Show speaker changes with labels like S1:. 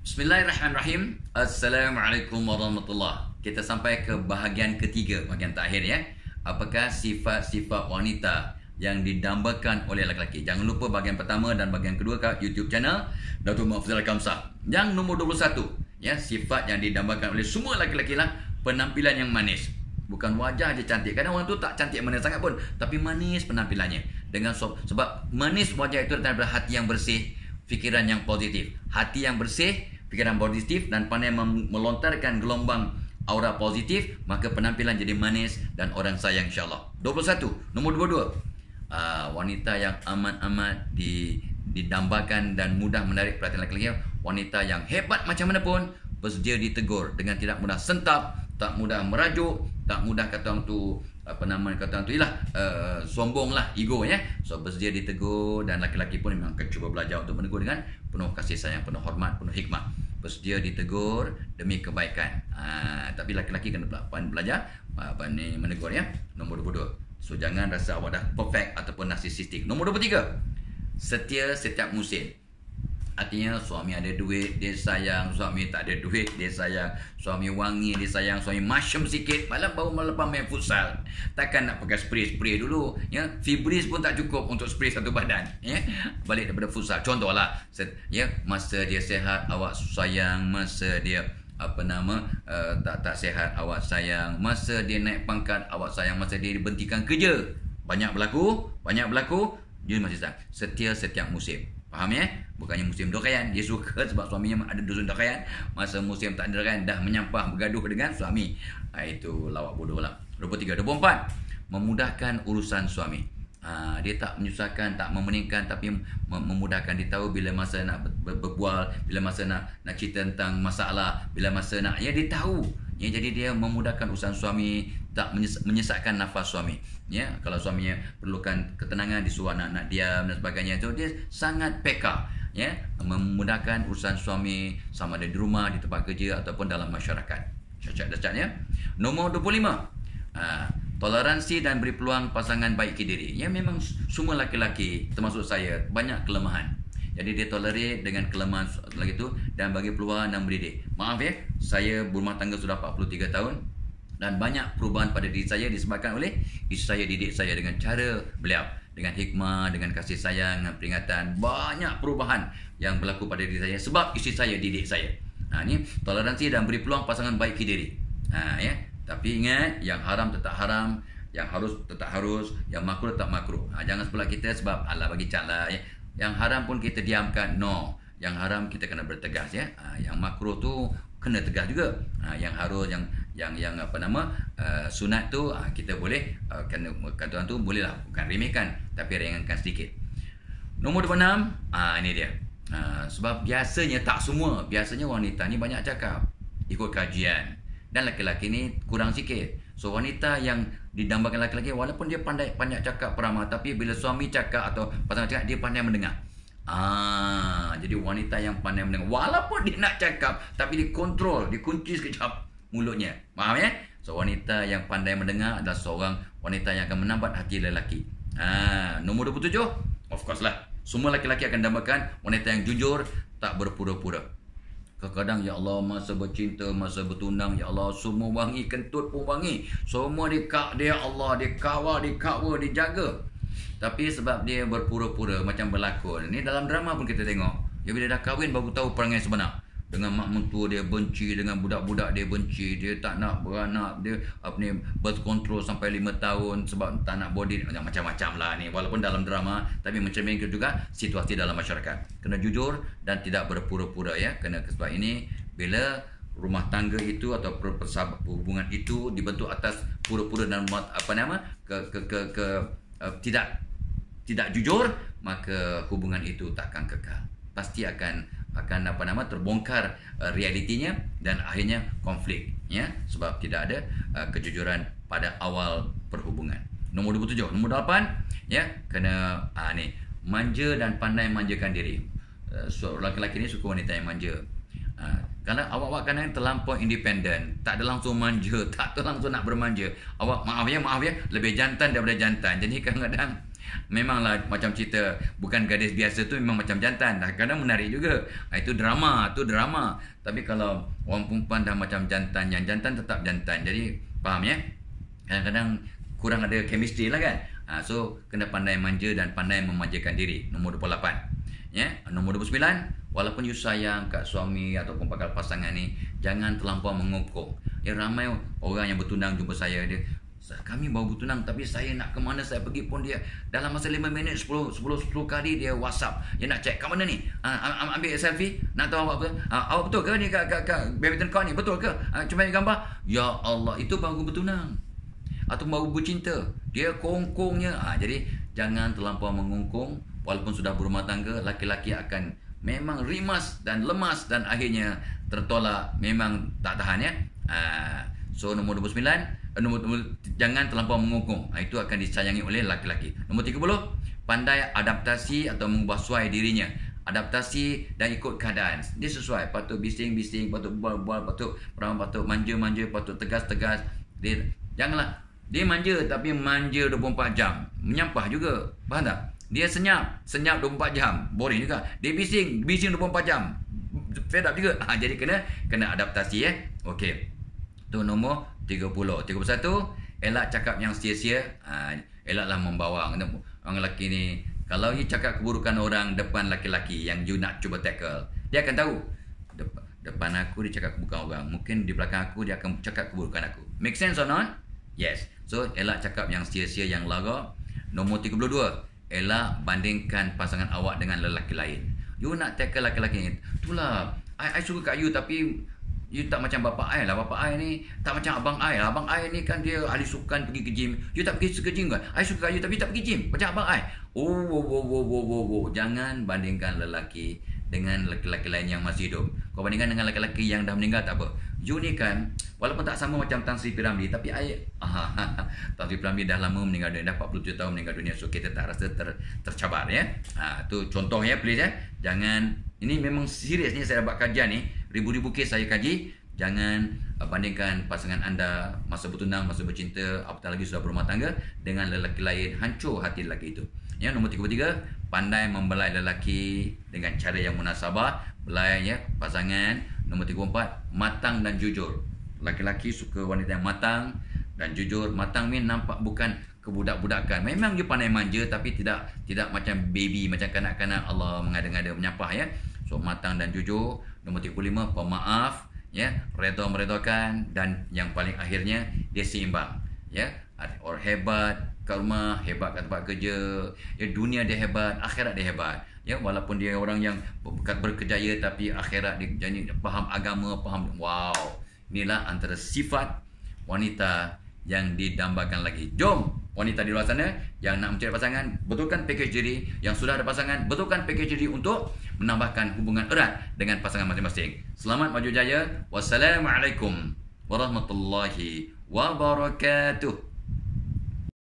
S1: Bismillahirrahmanirrahim. Assalamualaikum warahmatullahi. Kita sampai ke bahagian ketiga, bahagian terakhir ya. Apakah sifat-sifat wanita yang didambakan oleh lelaki? Jangan lupa bahagian pertama dan bahagian kedua kat YouTube channel Datuk Mahfuzil Kamsah. Yang nombor 21, ya, sifat yang didambakan oleh semua lelaki-lelaki lah penampilan yang manis. Bukan wajah je cantik. Kadang orang tu tak cantik mana sangat pun, tapi manis penampilannya. Dengan sebab manis wajah itu datang daripada hati yang bersih, fikiran yang positif. Hati yang bersih, fikiran positif dan pandai melontarkan gelombang aura positif, maka penampilan jadi manis dan orang sayang insya-Allah. 21, nombor 22. Wanita yang amat-amat didambakan dan mudah menarik perhatian lelaki. Wanita yang hebat macam mana pun bersedia ditegur dengan tidak mudah sentap, tak mudah merajuk, tak mudah kata orang tu sombong lah, ego ya. So bersedia ditegur dan laki-laki pun memang akan cuba belajar untuk menegur dengan penuh kasih sayang, penuh hormat, penuh hikmah. Bersedia ditegur demi kebaikan. Tapi laki-laki kena belajar menegur ya. Nombor 22. So jangan rasa awak dah perfect ataupun narsisistik. Nombor 23. Setia setiap musim. Artinya suami ada duit, dia sayang. Suami tak ada duit, dia sayang. Suami wangi, dia sayang. Suami masyam sikit, malam baru lepas main futsal. Takkan nak pakai spray dulu ya. Fibris pun tak cukup untuk spray satu badan ya. Balik daripada futsal. Contohlah ya, masa dia sihat awak sayang, masa dia tak sihat awak sayang, masa dia naik pangkat awak sayang, masa dia dibentikan kerja banyak berlaku, dia masih sayang. Setia setiap musim. Faham ya? Bukannya musim dokayan, dia suka sebab suaminya ada dusun dokayan. Masa musim tak ada dokayan, dah menyampah bergaduh dengan suami. Itu lawak bodoh lah. 23, 24. Memudahkan urusan suami. Dia tak menyusahkan, tak memeningkan, tapi memudahkan. Dia tahu bila masa nak berbual, bila masa nak cerita tentang masalah, bila masa nak, ya dia tahu. Ya, jadi dia memudahkan urusan suami, tak menyesatkan nafas suami. Ya, kalau suaminya perlukan ketenangan, disuruh anak-anak diam dan sebagainya, itu dia sangat peka. Ya, memudahkan urusan suami sama ada di rumah, di tempat kerja ataupun dalam masyarakat. Cacat ya. Nombor 25. Toleransi dan beri peluang pasangan baiki diri. Ya, memang semua laki-laki termasuk saya banyak kelemahan. Jadi dia tolerate dengan kelemahan lagi tu dan bagi peluang dan mendidik. Maaf ya, saya berumah tangga sudah 43 tahun dan banyak perubahan pada diri saya disebabkan oleh isteri saya didik saya dengan cara beliau, dengan hikmah, dengan kasih sayang, dengan peringatan. Banyak perubahan yang berlaku pada diri saya sebab isteri saya didik saya. Ni toleransi dan beri peluang pasangan baiki diri. Ya. Tapi ingat, yang haram tetap haram, yang harus tetap harus, yang makruh tetap makruh. Jangan sebelah kita sebab Allah bagi cara ya. Yang haram pun kita diamkan, no. Yang haram kita kena bertegas ya. Yang makruh tu kena tegas juga. Yang harus, yang sunat tu kita boleh kena kata orang tu bolehlah, bukan remehkan tapi ringankan sedikit. Nombor 26, ini dia. Sebab biasanya tak semua, biasanya wanita ni banyak cakap ikut kajian dan laki-laki ni kurang sikit. So wanita yang didambakan laki-laki walaupun dia pandai banyak cakap peramah, tapi bila suami cakap atau pasangan cakap, dia pandai mendengar. Jadi wanita yang pandai mendengar walaupun dia nak cakap tapi dia kontrol, dia kunci sekejap mulutnya. Faham ya? So wanita yang pandai mendengar adalah seorang wanita yang akan menambat hati lelaki. Nombor 27, of course lah, semua lelaki akan dambakan wanita yang jujur, tak berpura-pura. Kadang-kadang, ya Allah, masa bercinta, masa bertunang, ya Allah, semua wangi, kentut pun wangi. Semua dia Allah, dia kawal, dia cover, dia jaga. Tapi sebab dia berpura-pura macam berlakon. Ni dalam drama pun kita tengok. Ya, bila dah kahwin baru tahu perangai sebenar. Dengan mak mentua dia benci, dengan budak-budak dia benci, dia tak nak beranak, dia birth control sampai 5 tahun sebab tak nak body, macam-macam lah ni. Walaupun dalam drama, tapi mencerminkan juga situasi dalam masyarakat. Kena jujur dan tidak berpura-pura ya. Kena sebab ini bila rumah tangga itu atau hubungan itu dibentuk atas pura-pura dan tidak jujur, maka hubungan itu takkan kekal. Pasti akan terbongkar realitinya dan akhirnya konflik ya, sebab tidak ada kejujuran pada awal perhubungan. Nombor 27, nombor 8 ya, kena manja dan pandai manjakan diri. So lelaki-lelaki ni suka wanita yang manja. Kerana awak kadang terlampau independen, tak ada langsung manja, tak ada langsung nak bermanja. Awak maaf ya, lebih jantan daripada jantan. Jadi kadang-kadang Memanglah macam cerita bukan gadis biasa tu memang macam jantan. Kadang menarik juga. Itu drama, Tapi kalau orang perempuan dah macam jantan, yang jantan tetap jantan. Jadi faham ya? Kadang-kadang kurang ada chemistry lah kan. So kena pandai manja dan pandai memanjakan diri. Nombor 28. Ya, nombor 29, walaupun you sayang kat suami ataupun bakal pasangan ni, jangan terlampau mengungkung. Ya, ramai orang yang bertunang jumpa saya, dia, kami baru bertunang tapi saya nak ke mana saya pergi pun dia dalam masa 5 minit 10 kali dia WhatsApp. Dia nak check kat mana ni? Ambil selfie, nak tahu awak betul. Awak betul ke ni kat badminton court ni? Betul ke? Cuma gambar. Ya Allah, itu baru bertunang. Atau baru bercinta. Dia kongkongnya. Jadi jangan terlampau mengungkung. Walaupun sudah berumah tangga, laki-laki akan memang rimas dan lemas dan akhirnya tertolak, memang tak tahan ya. So nombor 29, jangan terlampau mengungkung. Itu akan disayangi oleh laki-laki. Nombor 30, pandai adaptasi atau mengubah suai dirinya. Adaptasi dan ikut keadaan. Dia sesuai. Patut bising-bising, patut bual-bual, patut manja-manja, patut tegas-tegas. Janganlah. Dia manja tapi manja 24 jam. Menyampah juga. Faham tak? Dia senyap 24 jam. Boring juga. Dia bising 24 jam. Fed up juga. Jadi kena adaptasi ya. Okey. Tu nombor 30. 31, elak cakap yang sia-sia. Elaklah membawa orang lelaki ni. Kalau you cakap keburukan orang depan laki-laki yang you nak cuba tackle, dia akan tahu. Depan aku dia cakap keburukan orang. Mungkin di belakang aku dia akan cakap keburukan aku. Make sense or not? Yes. So elak cakap yang sia-sia, yang lara. Nombor 32, elak bandingkan pasangan awak dengan lelaki lain. You nak tackle lelaki-lelaki ni, itulah I suka kat you tapi you tak macam bapa I lah. Bapa I ni tak macam abang I lah. Abang I ni kan dia ahli sukan, pergi ke gym. You tak pergi ke gym kan? I suka kat you tapi tak pergi gym macam abang I. Jangan bandingkan lelaki dengan lelaki lain yang masih hidup. Kau bandingkan dengan lelaki yang dah meninggal tak apa. You ni kan, walaupun tak sama macam Tan Sri P. Ramlee, tapi Tan Sri P. Ramlee dah lama meninggal dunia, dah 47 tahun meninggal dunia. So kita tak rasa tercabar ya. Tu contoh ya, please ya. Jangan, ini memang serius ni, saya buat kajian ni, ribu-ribu kes saya kaji. Jangan bandingkan pasangan anda masa bertunang, masa bercinta, apatah lagi sudah berumah tangga, dengan lelaki lain. Hancur hati lelaki itu. Ya, nombor 33, pandai membelai lelaki dengan cara yang munasabah. Belai ya pasangan. Nombor 34, matang dan jujur. Laki-laki suka wanita yang matang dan jujur. Matang ni nampak bukan kebudak-budakan. Memang dia pandai manja tapi tidak macam baby, macam kanak-kanak Allah mengada-ngada menyapah ya. So matang dan jujur. Nombor 35, pemaaf ya, redha-meredhakan, dan yang paling akhirnya dia seimbang ya. Orang hebat kat rumah, hebat kat tempat kerja ya, dunia dia hebat, akhirat dia hebat ya. Walaupun dia orang yang berkejaya tapi akhirat dia jadi faham agama, faham. Wow, inilah antara sifat wanita yang didambakan lagi. Jom wanita di luar sana yang nak mencari pasangan, betulkan package diri. Yang sudah ada pasangan, betulkan package diri untuk menambahkan hubungan erat dengan pasangan masing-masing. Selamat maju jaya. Wassalamualaikum warahmatullahi wabarakatuh.